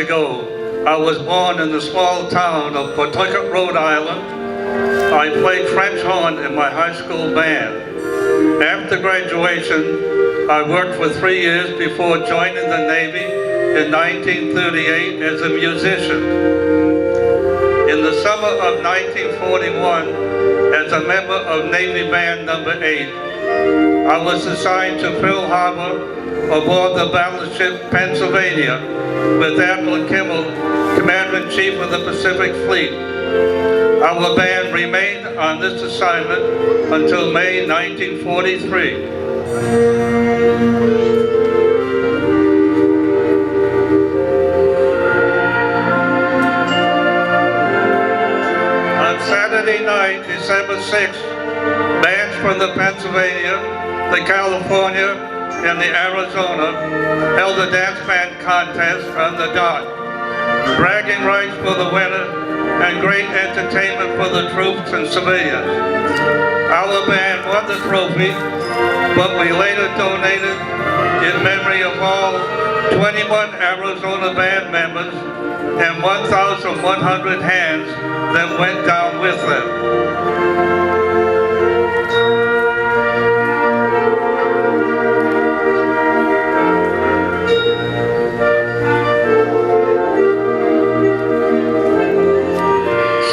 ago. I was born in the small town of Pawtucket, Rhode Island. I played French horn in my high school band. After graduation, I worked for 3 years before joining the Navy in 1938 as a musician. In the summer of 1941, as a member of Navy Band No. 8, I was assigned to Pearl Harbor aboard the battleship Pennsylvania with Admiral Kimmel, Commander-in-Chief of the Pacific Fleet. Our band remained on this assignment until May 1943. On Saturday night, December 6th, bands from the Pennsylvania, the California, and the Arizona held a dance band contest on the dock. Bragging rights for the winner and great entertainment for the troops and civilians. Our band won the trophy, but we later donated in memory of all 21 Arizona band members and 1,100 hands that went down with them.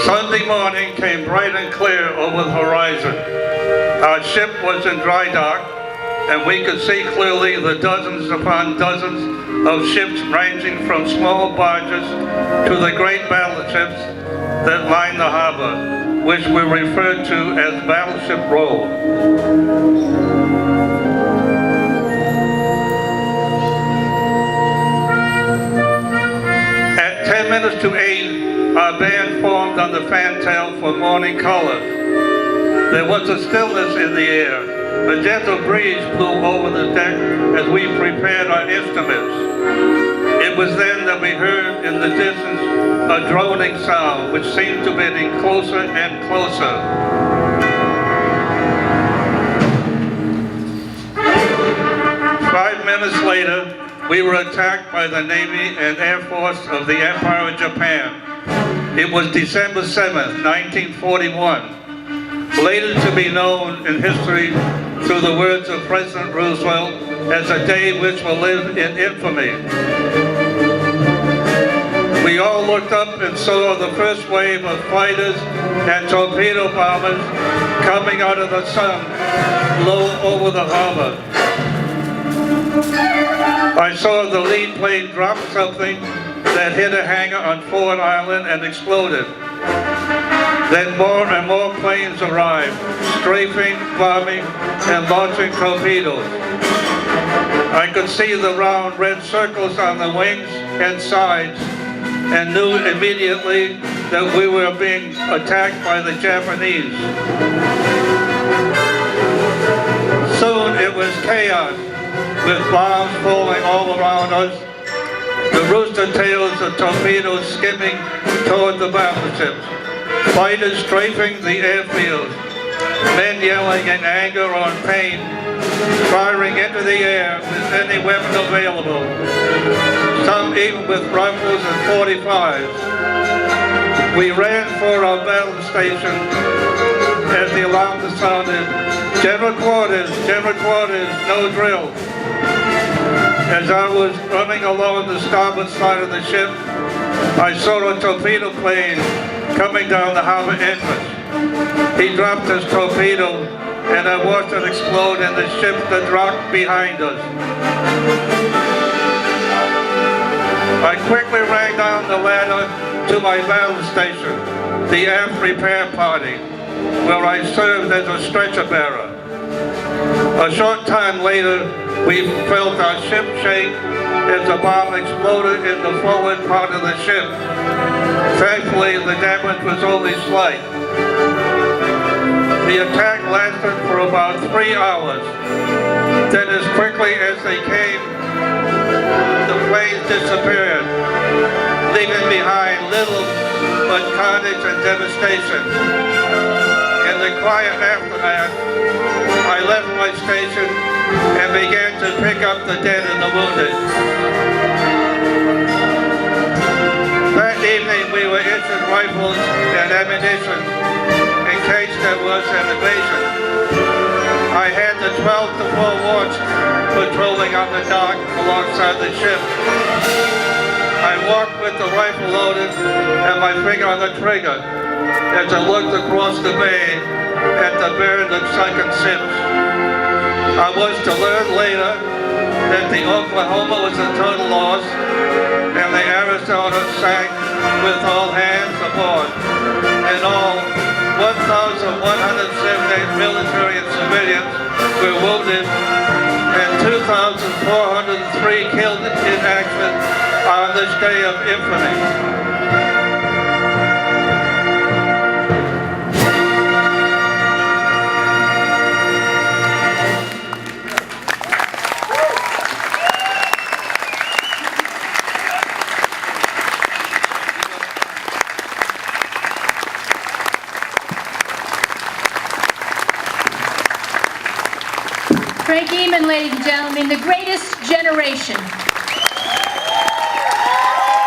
Sunday morning came bright and clear over the horizon. Our ship was in dry dock, and we could see clearly the dozens upon dozens of ships ranging from small barges to the great battleships that line the harbor, which we referred to as Battleship Row. At 10 minutes to 8, our band formed on the fantail for morning colors. There was a stillness in the air. A gentle breeze blew over the deck as we prepared our instruments. It was then that we heard in the distance a droning sound which seemed to be getting closer and closer. 5 minutes later, we were attacked by the Navy and Air Force of the Empire of Japan. It was December 7th, 1941, later to be known in history through the words of President Roosevelt as a day which will live in infamy. We all looked up and saw the first wave of fighters and torpedo bombers coming out of the sun low over the harbor. I saw the lead plane drop something that hit a hangar on Ford Island and exploded. Then more and more planes arrived, strafing, bombing, and launching torpedoes. I could see the round red circles on the wings and sides and knew immediately that we were being attacked by the Japanese. Soon it was chaos, with bombs falling all around us, the rooster tails of torpedoes skimming toward the battleships, fighters strafing the airfields, men yelling in anger or in pain, firing into the air with any weapon available, some even with rifles and .45s. We ran for our battle station as the alarm sounded, General Quarters, no drill. As I was running along the starboard side of the ship, I saw a torpedo plane coming down the harbor entrance. He dropped his torpedo, and I watched it explode in the ship that rocked behind us. I quickly ran down the ladder to my battle station, the aft repair party, where I served as a stretcher bearer. A short time later, we felt our ship shake as a bomb exploded in the forward part of the ship. Thankfully, the damage was only slight. The attack lasted for about 3 hours. Then as quickly as they came, the planes disappeared, leaving behind little but carnage and devastation. In the quiet aftermath, I left my station and began to pick up the dead and the wounded. we were issued rifles and ammunition in case there was an invasion. I had the 12th to 4 watch patrolling on the dock alongside the ship. I walked with the rifle loaded and my finger on the trigger as I looked across the bay at the buried and sunken ships. I was to learn later that the Oklahoma was a total loss and the Arizona sank with all hands aboard. In all, 1,178 military and civilians were wounded and 2,403 killed in action on this day of infamy. Frank Emond, ladies and gentlemen, the greatest generation.